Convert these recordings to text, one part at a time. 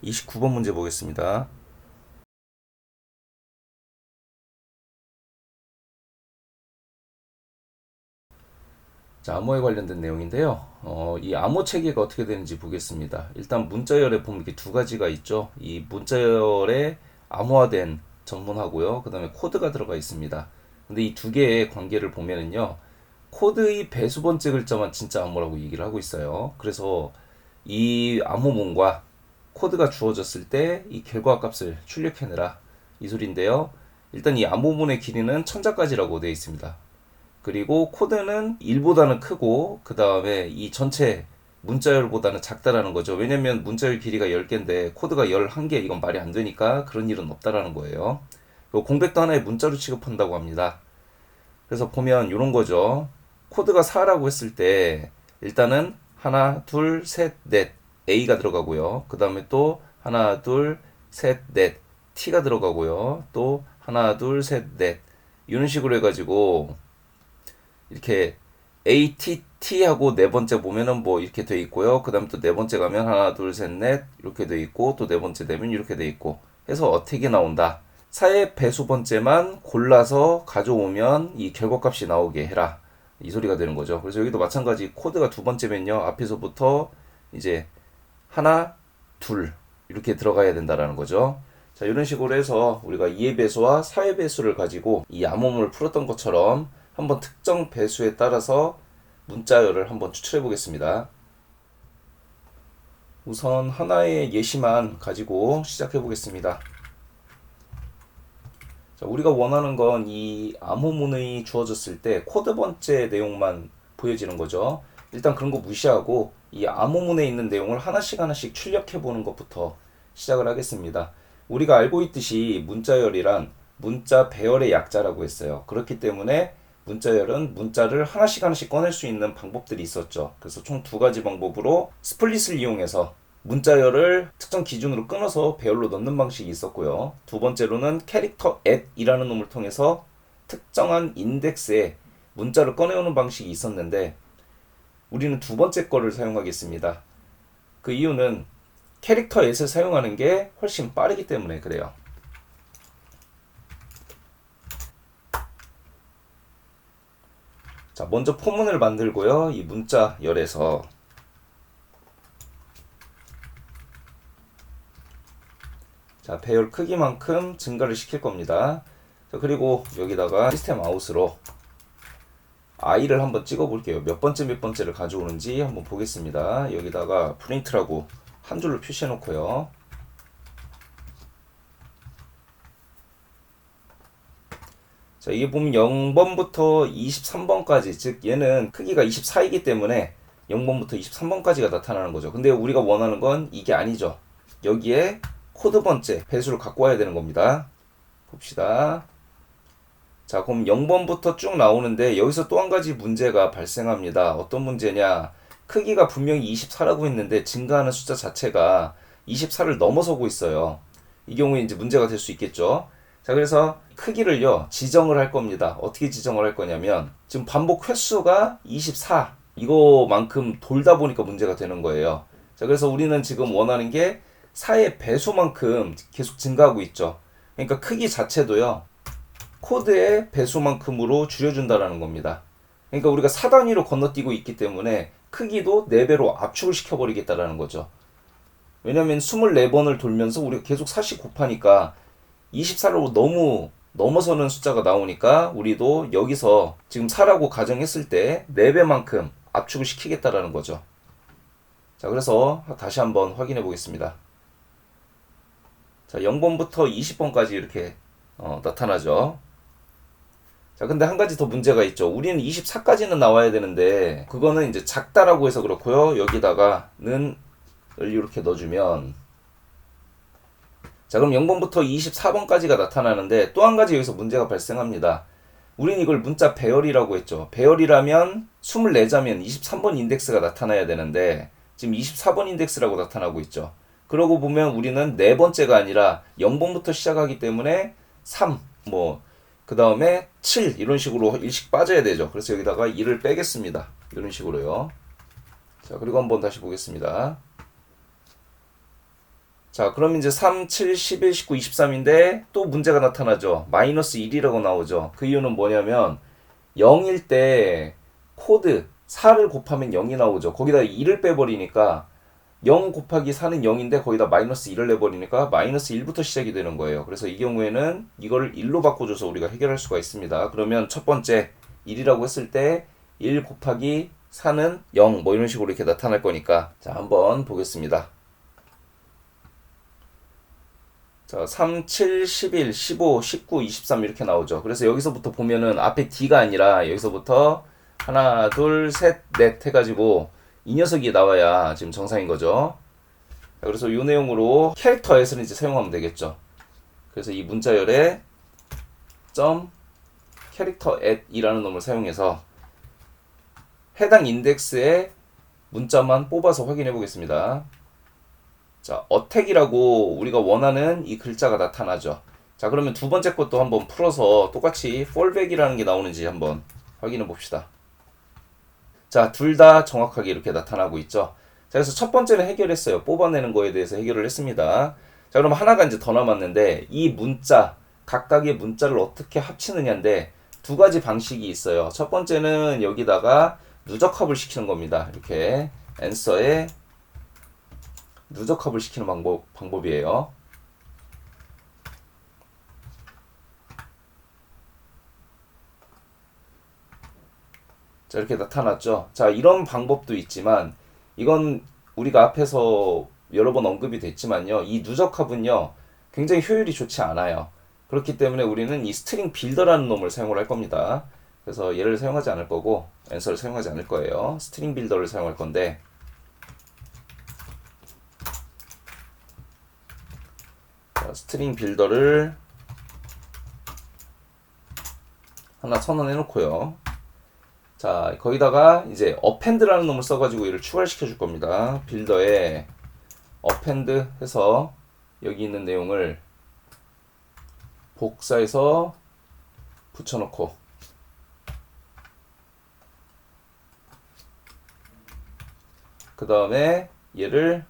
29번 문제 보겠습니다. 자, 암호에 관련된 내용인데요. 이 암호 체계가 어떻게 되는지 보겠습니다. 일단 문자열에 보면 이렇게 두 가지가 있죠. 이 문자열에 암호화된 전문하고요. 그 다음에 코드가 들어가 있습니다. 근데 이 두 개의 관계를 보면은요. 코드의 배수 번째 글자만 진짜 암호라고 얘기를 하고 있어요. 그래서 이 암호문과 코드가 주어졌을 때 이 결과 값을 출력해내라 이 소리인데요. 일단 이 암호문의 길이는 1000자까지라고 되어 있습니다. 그리고 코드는 1보다는 크고 그 다음에 이 전체 문자열보다는 작다라는 거죠. 왜냐면 문자열 길이가 10개인데 코드가 11개 이건 말이 안 되니까 그런 일은 없다라는 거예요. 그리고 공백도 하나의 문자로 취급한다고 합니다. 그래서 보면 이런 거죠. 코드가 4라고 했을 때 일단은 하나, 둘, 셋, 넷 A가 들어가고요. 그 다음에 또 하나, 둘, 셋, 넷 T가 들어가고요. 또 하나, 둘, 셋, 넷 이런 식으로 해가지고 이렇게 ATT 하고 네 번째 보면은 뭐 이렇게 돼 있고요. 그 다음 또 네 번째 가면 하나, 둘, 셋, 넷 이렇게 돼 있고 또 네 번째 되면 이렇게 돼 있고 해서 어떻게 나온다. 사의 배수 번째만 골라서 가져오면 이 결과값이 나오게 해라. 이 소리가 되는 거죠. 그래서 여기도 마찬가지 코드가 두 번째면요. 앞에서부터 이제 하나, 둘 이렇게 들어가야 된다라는 거죠. 자, 이런 식으로 해서 우리가 2의 배수와 4의 배수를 가지고 이 암호문을 풀었던 것처럼 한번 특정 배수에 따라서 문자열을 한번 추출해 보겠습니다. 우선 하나의 예시만 가지고 시작해 보겠습니다. 자, 우리가 원하는 건 이 암호문이 주어졌을 때 코드 번째 내용만 보여지는 거죠. 일단 그런 거 무시하고 이 암호문에 있는 내용을 하나씩 하나씩 출력해 보는 것부터 시작을 하겠습니다. 우리가 알고 있듯이 문자열이란 문자 배열의 약자라고 했어요. 그렇기 때문에 문자열은 문자를 하나씩 하나씩 꺼낼 수 있는 방법들이 있었죠. 그래서 총 두 가지 방법으로 스플릿을 이용해서 문자열을 특정 기준으로 끊어서 배열로 넣는 방식이 있었고요. 두 번째로는 캐릭터 앳이라는 놈을 통해서 특정한 인덱스에 문자를 꺼내오는 방식이 있었는데 우리는 두 번째 거를 사용하겠습니다. 그 이유는 캐릭터 앳을 사용하는 게 훨씬 빠르기 때문에 그래요. 자, 먼저 포문을 만들고요. 이 문자열에서 자, 배열 크기만큼 증가를 시킬 겁니다. 자, 그리고 여기다가 시스템 아웃으로 i를 한번 찍어 볼게요. 몇 번째를 가져오는지 한번 보겠습니다. 여기다가 프린트라고 한 줄로 표시해 놓고요. 자, 이게 보면 0번부터 23번까지, 즉 얘는 크기가 24이기 때문에 0번부터 23번까지가 나타나는 거죠. 근데 우리가 원하는 건 이게 아니죠. 여기에 코드 번째 배수를 갖고 와야 되는 겁니다. 봅시다. 자, 그럼 0번부터 쭉 나오는데 여기서 또 한 가지 문제가 발생합니다. 어떤 문제냐? 크기가 분명히 24라고 했는데 증가하는 숫자 자체가 24를 넘어서고 있어요. 이 경우에 이제 문제가 될 수 있겠죠. 자, 그래서 크기를요, 지정을 할 겁니다. 어떻게 지정을 할 거냐면, 지금 반복 횟수가 24. 이거만큼 돌다 보니까 문제가 되는 거예요. 자, 그래서 우리는 지금 원하는 게 4의 배수만큼 계속 증가하고 있죠. 그러니까 크기 자체도요, 코드의 배수만큼으로 줄여준다라는 겁니다. 그러니까 우리가 4단위로 건너뛰고 있기 때문에 크기도 4배로 압축을 시켜버리겠다라는 거죠. 왜냐면 24번을 돌면서 우리가 계속 4씩 곱하니까 24로 너무 넘어서는 숫자가 나오니까 우리도 여기서 지금 4라고 가정했을 때 4배만큼 압축을 시키겠다라는 거죠. 자, 그래서 다시 한번 확인해 보겠습니다. 자, 0번부터 20번까지 이렇게 나타나죠. 자, 근데 한 가지 더 문제가 있죠. 우리는 24까지는 나와야 되는데, 그거는 이제 작다라고 해서 그렇고요. 여기다가는 을 이렇게 넣어주면, 자, 그럼 0번부터 24번까지가 나타나는데, 또 한 가지 여기서 문제가 발생합니다. 우린 이걸 문자 배열이라고 했죠. 배열이라면 24자면 23번 인덱스가 나타나야 되는데, 지금 24번 인덱스라고 나타나고 있죠. 그러고 보면 우리는 네 번째가 아니라 0번부터 시작하기 때문에 3, 그 다음에 7 이런 식으로 일씩 빠져야 되죠. 그래서 여기다가 2를 빼겠습니다. 이런 식으로요. 자, 그리고 한번 다시 보겠습니다. 자, 그럼 이제 3, 7, 11, 19, 23인데 또 문제가 나타나죠. 마이너스 1이라고 나오죠. 그 이유는 뭐냐면 0일 때 코드 4를 곱하면 0이 나오죠. 거기다 2를 빼버리니까 0 곱하기 4는 0인데 거기다 마이너스 1을 내버리니까 마이너스 1부터 시작이 되는 거예요. 그래서 이 경우에는 이거를 1로 바꿔줘서 우리가 해결할 수가 있습니다. 그러면 첫 번째 1이라고 했을 때 1 곱하기 4는 0 뭐 이런 식으로 이렇게 나타날 거니까 자 한번 보겠습니다. 자, 3, 7, 11, 15, 19, 23 이렇게 나오죠. 그래서 여기서부터 보면은 앞에 D가 아니라 여기서부터 하나, 둘, 셋, 넷 해가지고 이 녀석이 나와야 지금 정상인 거죠. 자, 그래서 이 내용으로 캐릭터 앳을 이제 사용하면 되겠죠. 그래서 이 문자열에 점 캐릭터 앳이라는 놈을 사용해서 해당 인덱스의 문자만 뽑아서 확인해 보겠습니다. 자, 어택이라고 우리가 원하는 이 글자가 나타나죠. 자, 그러면 두 번째 것도 한번 풀어서 똑같이 fallback이라는 게 나오는지 한번 확인해 봅시다. 자, 둘 다 정확하게 이렇게 나타나고 있죠. 자, 그래서 첫 번째는 해결했어요. 뽑아내는 거에 대해서 해결을 했습니다. 자, 그럼 하나가 이제 더 남았는데 이 문자, 각각의 문자를 어떻게 합치느냐인데 두 가지 방식이 있어요. 첫 번째는 여기다가 누적합을 시키는 겁니다. 이렇게 answer에 누적합을 시키는 방법이에요. 자, 이렇게 나타났죠. 자, 이런 방법도 있지만 이건 우리가 앞에서 여러 번 언급이 됐지만요. 이 누적합은요. 굉장히 효율이 좋지 않아요. 그렇기 때문에 우리는 이 스트링 빌더라는 놈을 사용을 할 겁니다. 그래서 얘를 사용하지 않을 거고 answer를 사용하지 않을 거예요. 스트링 빌더를 사용할 건데 스트링 빌더를 하나 선언해 놓고요. 자, 거기다가 이제 append라는 놈을 써가지고 얘를 추가시켜 줄 겁니다. 빌더에 append 해서 여기 있는 내용을 복사해서 붙여놓고 그 다음에 얘를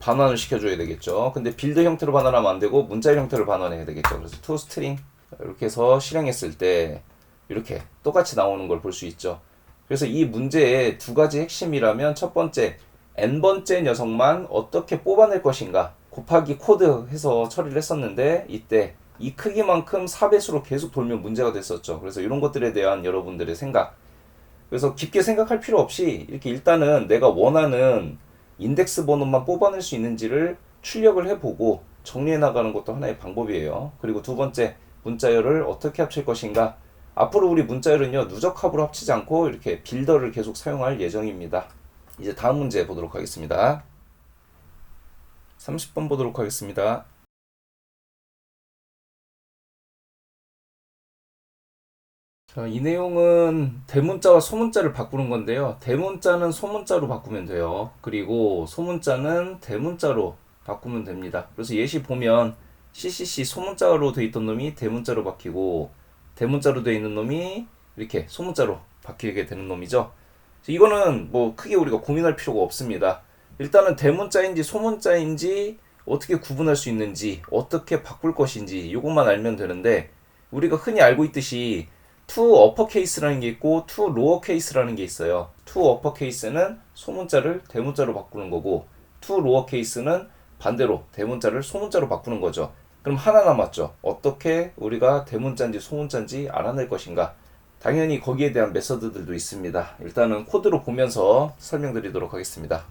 반환을 시켜줘야 되겠죠. 근데 빌드 형태로 반환하면 안 되고 문자의 형태로 반환해야 되겠죠. 그래서 toString 이렇게 해서 실행했을 때 이렇게 똑같이 나오는 걸 볼 수 있죠. 그래서 이 문제의 두 가지 핵심이라면 첫 번째 n번째 녀석만 어떻게 뽑아낼 것인가 곱하기 코드 해서 처리를 했었는데 이때 이 크기만큼 4배수로 계속 돌면 문제가 됐었죠. 그래서 이런 것들에 대한 여러분들의 생각 그래서 깊게 생각할 필요 없이 이렇게 일단은 내가 원하는 인덱스 번호만 뽑아낼 수 있는지를 출력을 해보고 정리해 나가는 것도 하나의 방법이에요. 그리고 두 번째, 문자열을 어떻게 합칠 것인가. 앞으로 우리 문자열은요, 누적합으로 합치지 않고 이렇게 빌더를 계속 사용할 예정입니다. 이제 다음 문제 보도록 하겠습니다. 30번 보도록 하겠습니다. 자, 이 내용은 대문자와 소문자를 바꾸는 건데요. 대문자는 소문자로 바꾸면 돼요. 그리고 소문자는 대문자로 바꾸면 됩니다. 그래서 예시 보면 CCC 소문자로 돼 있던 놈이 대문자로 바뀌고 대문자로 돼 있는 놈이 이렇게 소문자로 바뀌게 되는 놈이죠. 이거는 뭐 크게 우리가 고민할 필요가 없습니다. 일단은 대문자인지 소문자인지 어떻게 구분할 수 있는지 어떻게 바꿀 것인지 이것만 알면 되는데 우리가 흔히 알고 있듯이 to uppercase라는 게 있고 to lowercase라는 게 있어요. to uppercase는 소문자를 대문자로 바꾸는 거고 to lowercase는 반대로 대문자를 소문자로 바꾸는 거죠. 그럼 하나 남았죠. 어떻게 우리가 대문자인지 소문자인지 알아낼 것인가. 당연히 거기에 대한 메서드들도 있습니다. 일단은 코드로 보면서 설명드리도록 하겠습니다.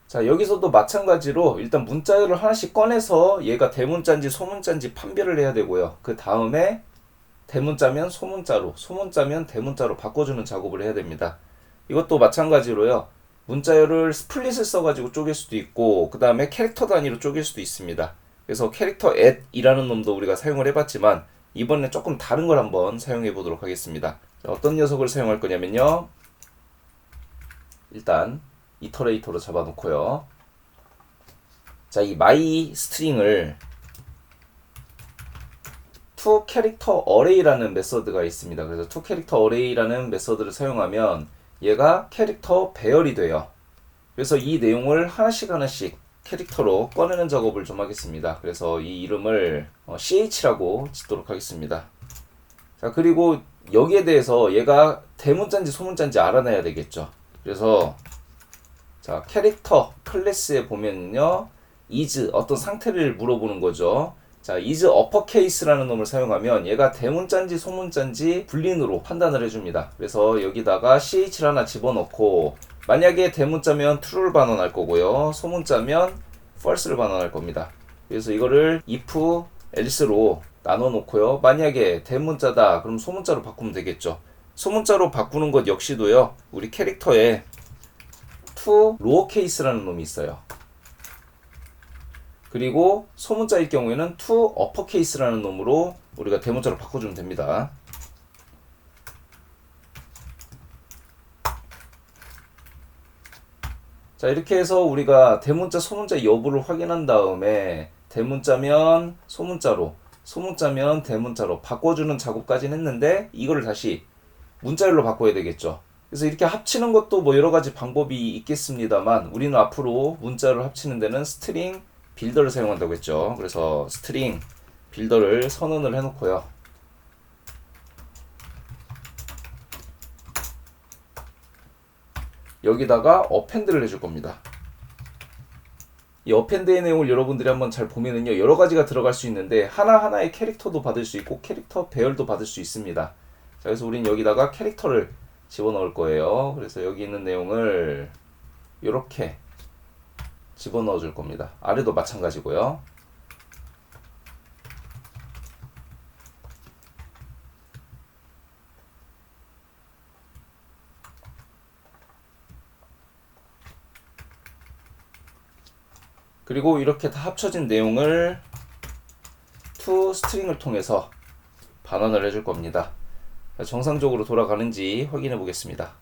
자, 여기서도 마찬가지로 일단 문자열을 하나씩 꺼내서 얘가 대문자인지 소문자인지 판별을 해야 되고요. 그 다음에 대문자면 소문자로, 소문자면 대문자로 바꿔주는 작업을 해야 됩니다. 이것도 마찬가지로요. 문자열을 스플릿을 써가지고 쪼갤 수도 있고 그 다음에 캐릭터 단위로 쪼갤 수도 있습니다. 그래서 캐릭터 at이라는 놈도 우리가 사용을 해봤지만 이번에 조금 다른 걸 한번 사용해 보도록 하겠습니다. 자, 어떤 녀석을 사용할 거냐면요. 일단 이터레이터로 잡아놓고요. 자, 이 my string을 toCharacterArray라는 메서드가 있습니다. 그래서 toCharacterArray라는 메서드를 사용하면 얘가 캐릭터 배열이 돼요. 그래서 이 내용을 하나씩 캐릭터로 꺼내는 작업을 좀 하겠습니다. 그래서 이 이름을 ch라고 짓도록 하겠습니다. 자, 그리고 여기에 대해서 얘가 대문자인지 소문자인지 알아내야 되겠죠. 그래서 자, 캐릭터 클래스에 보면요, is 어떤 상태를 물어보는 거죠. 자, is uppercase라는 놈을 사용하면 얘가 대문자인지 소문자인지 불린으로 판단을 해줍니다. 그래서 여기다가 ch를 하나 집어넣고, 만약에 대문자면 true를 반환할 거고요, 소문자면 false를 반환할 겁니다. 그래서 이거를 if else로 나눠 놓고요, 만약에 대문자다 그럼 소문자로 바꾸면 되겠죠. 소문자로 바꾸는 것 역시도요, 우리 캐릭터에 to lowercase라는 놈이 있어요. 그리고 소문자일 경우에는 to uppercase라는 놈으로 우리가 대문자로 바꿔주면 됩니다. 자, 이렇게 해서 우리가 대문자 소문자 여부를 확인한 다음에 대문자면 소문자로, 소문자면 대문자로 바꿔주는 작업까지는 했는데, 이거를 다시 문자열로 바꿔야 되겠죠. 그래서 이렇게 합치는 것도 뭐 여러 가지 방법이 있겠습니다만, 우리는 앞으로 문자를 합치는 데는 스트링 빌더를 사용한다고 했죠. 그래서 스트링 빌더를 선언을 해놓고요, 여기다가 어펜드를 해줄 겁니다. 이 어펜드의 내용을 여러분들이 한번 잘 보면은요, 여러 가지가 들어갈 수 있는데 하나하나의 캐릭터도 받을 수 있고 캐릭터 배열도 받을 수 있습니다. 자, 그래서 우린 여기다가 캐릭터를 집어넣을 거예요. 그래서 여기 있는 내용을 이렇게 집어넣어 줄 겁니다. 아래도 마찬가지고요. 그리고 이렇게 다 합쳐진 내용을 to 스트링을 통해서 반환을 해줄 겁니다. 정상적으로 돌아가는지 확인해 보겠습니다.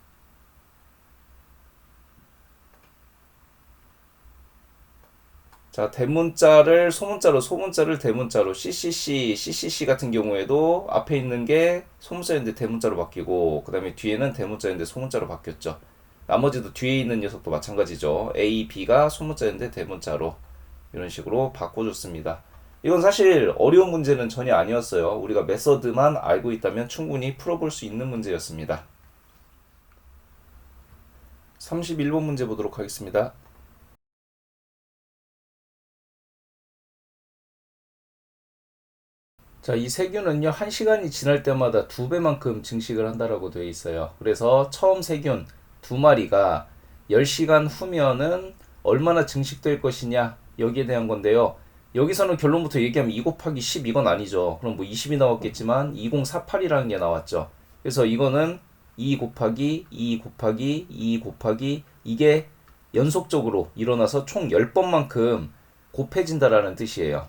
자, 대문자를 소문자로, 소문자를 대문자로, CCC 같은 경우에도 앞에 있는 게 소문자인데 대문자로 바뀌고, 그 다음에 뒤에는 대문자인데 소문자로 바뀌었죠. 나머지도 뒤에 있는 녀석도 마찬가지죠. A, B가 소문자인데 대문자로 이런 식으로 바꿔줬습니다. 이건 사실 어려운 문제는 전혀 아니었어요. 우리가 메서드만 알고 있다면 충분히 풀어볼 수 있는 문제였습니다. 31번 문제 보도록 하겠습니다. 자, 이 세균은요, 1시간이 지날 때마다 2배만큼 증식을 한다라고 되어 있어요. 그래서 처음 세균 2마리가 10시간 후면은 얼마나 증식될 것이냐, 여기에 대한 건데요. 여기서는 결론부터 얘기하면 2 곱하기 10 이건 아니죠. 그럼 뭐 20이 나왔겠지만 2048이라는 게 나왔죠. 그래서 이거는 2 곱하기 2 곱하기 2 곱하기 이게 연속적으로 일어나서 총 10번만큼 곱해진다라는 뜻이에요.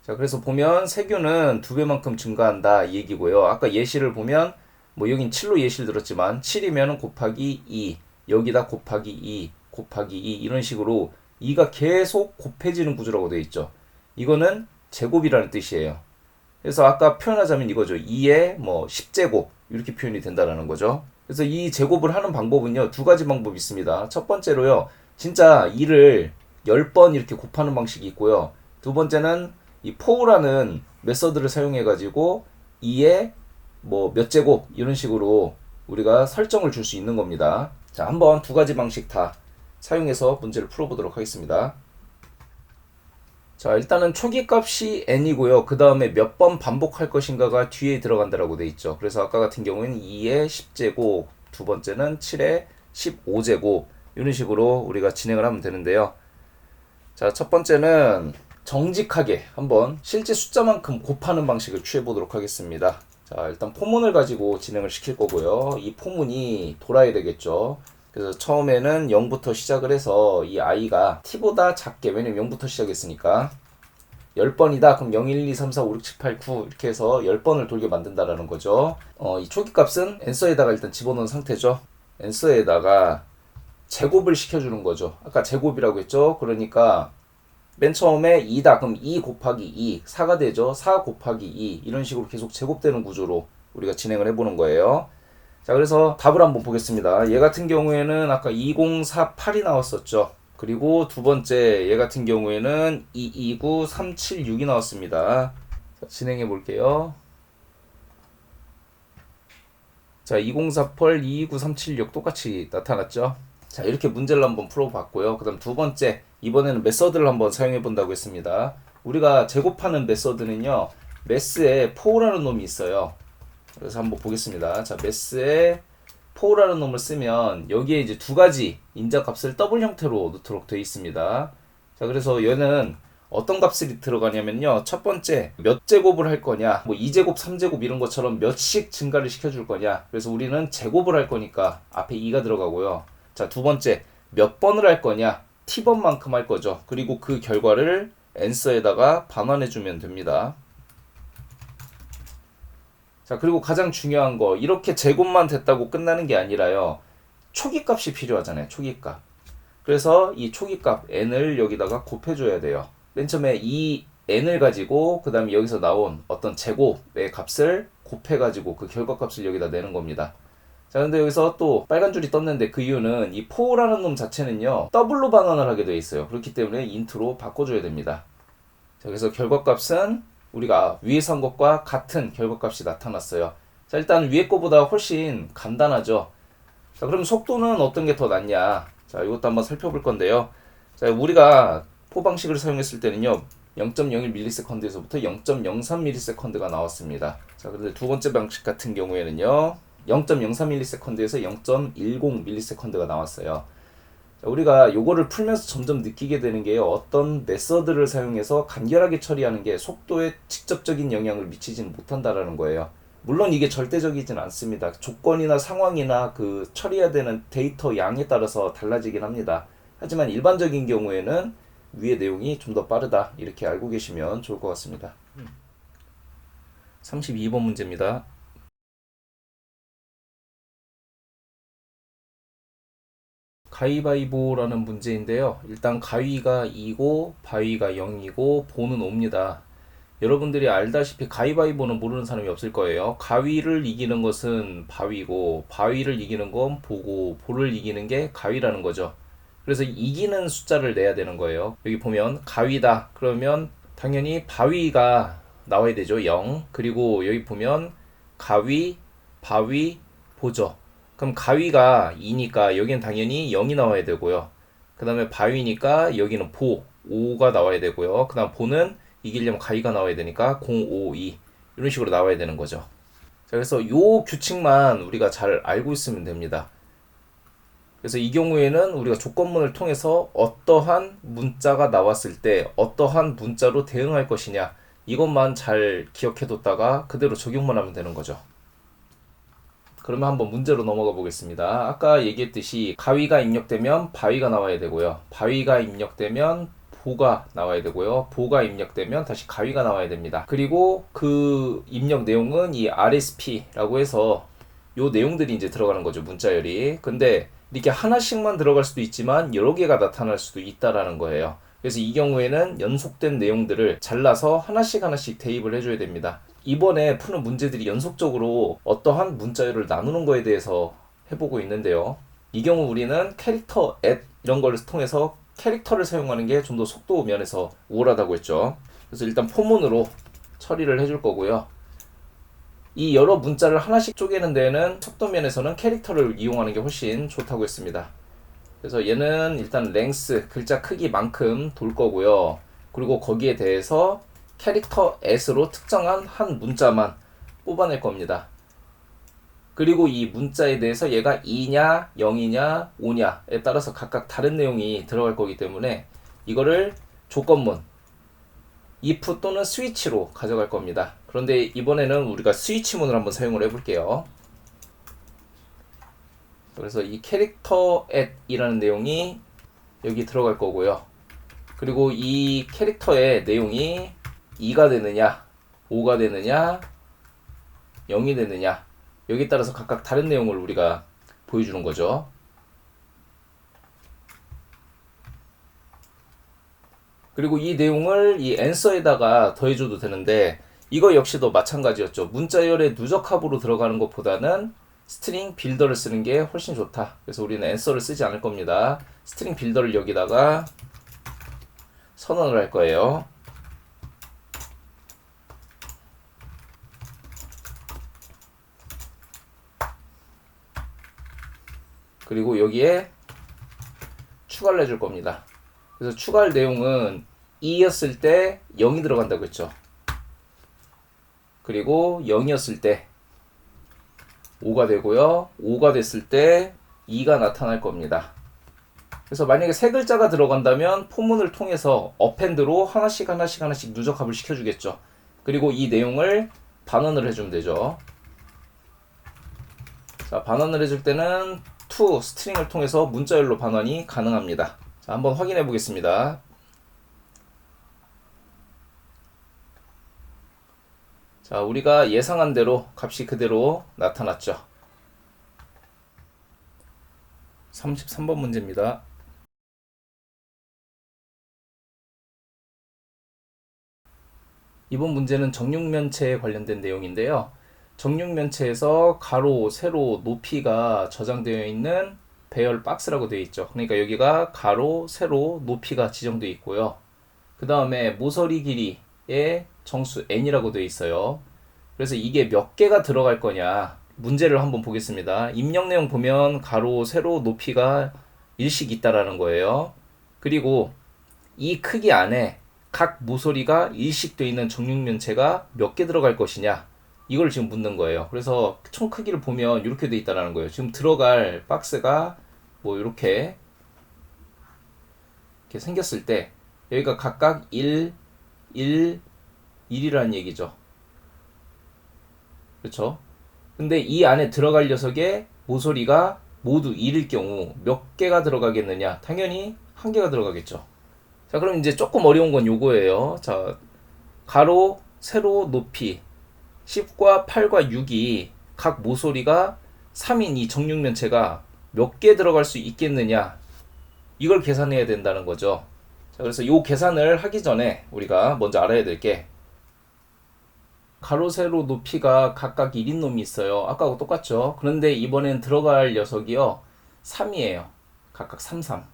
자, 그래서 보면 세균은 2배만큼 증가한다 이 얘기고요. 아까 예시를 보면 뭐 여긴 7로 예시를 들었지만 7이면 곱하기 2, 여기다 곱하기 2, 곱하기 2 이런 식으로 2가 계속 곱해지는 구조라고 되어 있죠. 이거는 제곱이라는 뜻이에요. 그래서 아까 표현하자면 이거죠. 2의 뭐 10제곱 이렇게 표현이 된다라는 거죠. 그래서 이 제곱을 하는 방법은요, 두 가지 방법이 있습니다. 첫 번째로요, 진짜 2를 10번 이렇게 곱하는 방식이 있고요. 두 번째는 이 for라는 메서드를 사용해 가지고 2의 뭐 몇 제곱 이런 식으로 우리가 설정을 줄 수 있는 겁니다. 자, 한번 두 가지 방식 다 사용해서 문제를 풀어보도록 하겠습니다. 자, 일단은 초기 값이 n이고요. 그 다음에 몇 번 반복할 것인가가 뒤에 들어간다라고 돼 있죠. 그래서 아까 같은 경우에는 2의 10제곱, 두 번째는 7의 15제곱 이런 식으로 우리가 진행을 하면 되는데요. 자, 첫 번째는 정직하게 한번 실제 숫자만큼 곱하는 방식을 취해 보도록 하겠습니다. 자, 일단 포문을 가지고 진행을 시킬 거고요. 이 포문이 돌아야 되겠죠. 그래서 처음에는 0부터 시작을 해서 이 i가 t보다 작게, 왜냐면 0부터 시작했으니까 10번이다. 그럼 0, 1, 2, 3, 4, 5, 6, 7, 8, 9 이렇게 해서 10번을 돌게 만든다라는 거죠. 이 초기 값은 answer에다가 일단 집어넣은 상태죠. answer에다가 제곱을 시켜주는 거죠. 아까 제곱이라고 했죠. 그러니까 맨 처음에 2다. 그럼 2 곱하기 2, 4가 되죠. 4 곱하기 2 이런 식으로 계속 제곱되는 구조로 우리가 진행을 해보는 거예요. 자, 그래서 답을 한번 보겠습니다. 얘 같은 경우에는 아까 2048이 나왔었죠. 그리고 두 번째 얘 같은 경우에는 229376이 나왔습니다. 자, 진행해 볼게요. 자, 2048, 229376 똑같이 나타났죠. 자, 이렇게 문제를 한번 풀어봤고요. 그 다음 두 번째, 이번에는 메서드를 한번 사용해 본다고 했습니다. 우리가 제곱하는 메서드는요, 매스에 4라는 놈이 있어요. 그래서 한번 보겠습니다. 자, 매스에 4라는 놈을 쓰면 여기에 이제 두 가지 인자값을 더블 형태로 넣도록 되어 있습니다. 자, 그래서 얘는 어떤 값이 들어가냐면요. 첫 번째, 몇 제곱을 할 거냐, 뭐 2제곱, 3제곱 이런 것처럼 몇씩 증가를 시켜줄 거냐. 그래서 우리는 제곱을 할 거니까 앞에 2가 들어가고요. 자, 두 번째, 몇 번을 할 거냐, t번만큼 할 거죠. 그리고 그 결과를 answer에다가 반환해주면 됩니다. 자, 그리고 가장 중요한 거, 이렇게 제곱만 됐다고 끝나는 게 아니라요. 초기값이 필요하잖아요. 초기값. 그래서 이 초기값 n을 여기다가 곱해줘야 돼요. 맨 처음에 이 n을 가지고 그 다음에 여기서 나온 어떤 제곱의 값을 곱해가지고 그 결과값을 여기다 내는 겁니다. 자, 근데 여기서 또 빨간 줄이 떴는데 그 이유는 이 4라는 놈 자체는요, 더블로 반환을 하게 되어 있어요. 그렇기 때문에 인트로 바꿔줘야 됩니다. 자, 그래서 결과값은 우리가 위에서 한 것과 같은 결과값이 나타났어요. 자, 일단 위에 거보다 훨씬 간단하죠. 자, 그럼 속도는 어떤 게 더 낫냐? 자, 이것도 한번 살펴볼 건데요. 자, 우리가 포 방식을 사용했을 때는요, 0.01ms에서부터 0.03ms가 나왔습니다. 자, 그런데 두 번째 방식 같은 경우에는요, 0.03ms에서 0.10ms가 나왔어요. 자, 우리가 요거를 풀면서 점점 느끼게 되는 게요, 어떤 메서드를 사용해서 간결하게 처리하는 게 속도에 직접적인 영향을 미치지는 못한다라는 거예요. 물론 이게 절대적이진 않습니다. 조건이나 상황이나 그 처리해야 되는 데이터 양에 따라서 달라지긴 합니다. 하지만 일반적인 경우에는 위의 내용이 좀 더 빠르다, 이렇게 알고 계시면 좋을 것 같습니다. 32번 문제입니다. 가위바위보라는 문제인데요. 일단 가위가 2고 바위가 0이고 보는 5입니다. 여러분들이 알다시피 가위바위보는 모르는 사람이 없을 거예요. 가위를 이기는 것은 바위고 바위를 이기는 건 보고 보를 이기는 게 가위라는 거죠. 그래서 이기는 숫자를 내야 되는 거예요. 여기 보면 가위다 그러면 당연히 바위가 나와야 되죠. 0. 그리고 여기 보면 가위, 바위, 보죠. 그럼 가위가 2니까 여기는 당연히 0이 나와야 되고요. 그 다음에 바위니까 여기는 보, 5가 나와야 되고요. 그 다음 보는 이기려면 가위가 나와야 되니까 0, 5, 2 이런 식으로 나와야 되는 거죠. 자, 그래서 요 규칙만 우리가 잘 알고 있으면 됩니다. 그래서 이 경우에는 우리가 조건문을 통해서 어떠한 문자가 나왔을 때 어떠한 문자로 대응할 것이냐, 이것만 잘 기억해뒀다가 그대로 적용만 하면 되는 거죠. 그러면 한번 문제로 넘어가 보겠습니다. 아까 얘기했듯이 가위가 입력되면 바위가 나와야 되고요. 바위가 입력되면 보가 나와야 되고요. 보가 입력되면 다시 가위가 나와야 됩니다. 그리고 그 입력 내용은 이 RSP라고 해서 요 내용들이 이제 들어가는 거죠. 문자열이. 근데 이렇게 하나씩만 들어갈 수도 있지만 여러 개가 나타날 수도 있다라는 거예요. 그래서 이 경우에는 연속된 내용들을 잘라서 하나씩 대입을 해줘야 됩니다. 이번에 푸는 문제들이 연속적으로 어떠한 문자열을 나누는 거에 대해서 해보고 있는데요. 이 경우 우리는 캐릭터 앳 이런 걸 통해서 캐릭터를 사용하는 게 좀 더 속도 면에서 우월하다고 했죠. 그래서 일단 포문으로 처리를 해줄 거고요. 이 여러 문자를 하나씩 쪼개는 데에는 속도 면에서는 캐릭터를 이용하는 게 훨씬 좋다고 했습니다. 그래서 얘는 일단 랭스, 글자 크기만큼 돌 거고요. 그리고 거기에 대해서 캐릭터 s로 특정한 한 문자만 뽑아낼 겁니다. 그리고 이 문자에 대해서 얘가 2냐, 0이냐, 5냐에 따라서 각각 다른 내용이 들어갈 거기 때문에 이거를 조건문, if 또는 스위치로 가져갈 겁니다. 그런데 이번에는 우리가 스위치문을 한번 사용을 해볼게요. 그래서 이 캐릭터 at이라는 내용이 여기 들어갈 거고요. 그리고 이 캐릭터의 내용이 2가 되느냐, 5가 되느냐, 0이 되느냐, 여기에 따라서 각각 다른 내용을 우리가 보여주는 거죠. 그리고 이 내용을 이 answer에다가 더해줘도 되는데 이거 역시도 마찬가지였죠. 문자열의 누적합으로 들어가는 것보다는 스트링 빌더를 쓰는 게 훨씬 좋다. 그래서 우리는 앤서를 쓰지 않을 겁니다. 스트링 빌더를 여기다가 선언을 할 거예요. 그리고 여기에 추가를 해줄 겁니다. 그래서 추가할 내용은 2였을 때 0이 들어간다고 했죠. 그리고 0이었을 때 5가 되고요. 5가 됐을 때 2가 나타날 겁니다. 그래서 만약에 세 글자가 들어간다면 포문을 통해서 어펜드로 하나씩 누적합을 시켜주겠죠. 그리고 이 내용을 반언을 해주면 되죠. 자, 반언을 해줄 때는 to 스트링을 통해서 문자열로 반언이 가능합니다. 자, 한번 확인해 보겠습니다. 자, 우리가 예상한 대로 값이 그대로 나타났죠. 33번 문제입니다. 이번 문제는 정육면체에 관련된 내용인데요. 정육면체에서 가로, 세로, 높이가 저장되어 있는 배열 박스라고 되어 있죠. 그러니까 여기가 가로, 세로, 높이가 지정되어 있고요. 그 다음에 모서리 길이의 정수 n이라고 되어 있어요. 그래서 이게 몇 개가 들어갈 거냐 문제를 한번 보겠습니다. 입력 내용 보면 가로, 세로, 높이가 일씩 있다라는 거예요. 그리고 이 크기 안에 각 모서리가 일식되어 있는 정육면체가 몇 개 들어갈 것이냐 이걸 지금 묻는 거예요. 그래서 총 크기를 보면 이렇게 돼 있다는 거예요. 지금 들어갈 박스가 뭐 이렇게 생겼을 때 여기가 각각 1, 1, 1이라는 얘기죠. 그렇죠? 근데 이 안에 들어갈 녀석의 모서리가 모두 1일 경우 몇 개가 들어가겠느냐? 당연히 한 개가 들어가겠죠. 자, 그럼 이제 조금 어려운 건 요거예요. 자, 가로, 세로, 높이 10과 8과 6이 각 모서리가 3인 이 정육면체가 몇 개 들어갈 수 있겠느냐 이걸 계산해야 된다는 거죠. 자, 그래서 요 계산을 하기 전에 우리가 먼저 알아야 될 게 가로, 세로, 높이가 각각 1인 놈이 있어요. 아까하고 똑같죠. 그런데 이번엔 들어갈 녀석이요 3이에요. 각각 3, 3.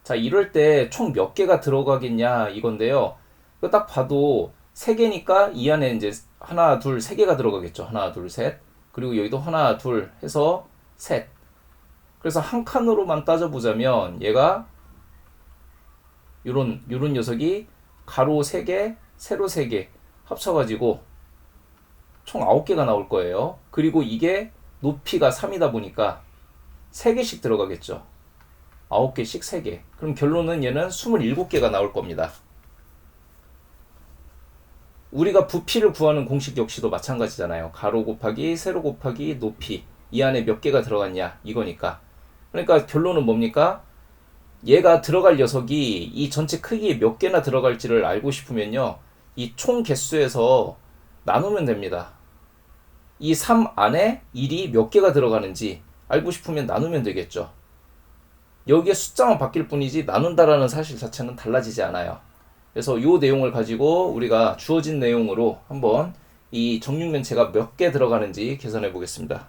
자, 이럴 때 총 몇 개가 들어가겠냐 이건데요. 이거 딱 봐도 3개니까 이 안에 이제 하나, 둘, 3개가 들어가겠죠. 하나, 둘, 셋. 그리고 여기도 하나, 둘 해서 셋. 그래서 한 칸으로만 따져보자면 얘가 요런 녀석이 가로 3개, 세로 3개 합쳐가지고 총 9개가 나올 거예요. 그리고 이게 높이가 3이다 보니까 3개씩 들어가겠죠. 9개씩 3개. 그럼 결론은 얘는 27개가 나올 겁니다. 우리가 부피를 구하는 공식 역시도 마찬가지잖아요. 가로 곱하기 세로 곱하기 높이. 이 안에 몇 개가 들어갔냐 이거니까. 그러니까 결론은 뭡니까? 얘가 들어갈 녀석이 이 전체 크기에 몇 개나 들어갈지를 알고 싶으면요. 이 총 개수에서 나누면 됩니다. 이 3 안에 1이 몇 개가 들어가는지 알고 싶으면 나누면 되겠죠. 여기에 숫자만 바뀔 뿐이지 나눈다라는 사실 자체는 달라지지 않아요. 그래서 이 내용을 가지고 우리가 주어진 내용으로 한번 이 정육면체가 몇 개 들어가는지 계산해 보겠습니다.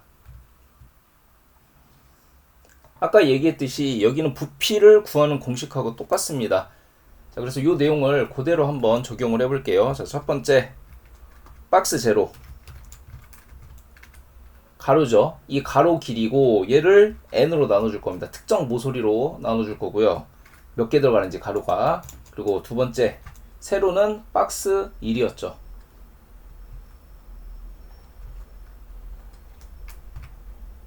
아까 얘기했듯이 여기는 부피를 구하는 공식하고 똑같습니다. 자, 그래서 이 내용을 그대로 한번 적용을 해볼게요. 자, 첫 번째 박스 제로 가로죠. 이 가로 길이고 얘를 n으로 나눠줄 겁니다. 특정 모서리로 나눠줄 거고요. 몇 개 들어가는지 가로가. 그리고 두 번째 세로는 박스 1이었죠.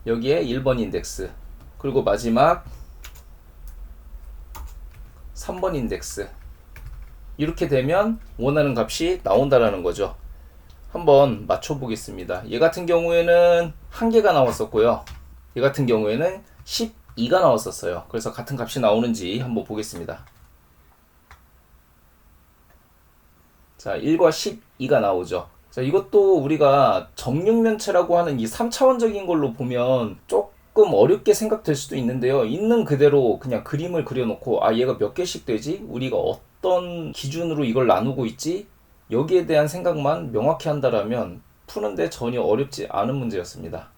여기에 1번 인덱스. 그리고 마지막 3번 인덱스. 이렇게 되면 원하는 값이 나온다라는 거죠. 한번 맞춰보겠습니다. 얘 같은 경우에는 1개가 나왔었고요. 얘 같은 경우에는 12가 나왔었어요. 그래서 같은 값이 나오는지 한번 보겠습니다. 자, 1과 12가 나오죠. 자, 이것도 우리가 정육면체라고 하는 이 3차원적인 걸로 보면 조금 어렵게 생각될 수도 있는데요. 있는 그대로 그냥 그림을 그려놓고 아, 얘가 몇 개씩 되지? 우리가 어떤 기준으로 이걸 나누고 있지? 여기에 대한 생각만 명확히 한다라면 푸는데 전혀 어렵지 않은 문제였습니다.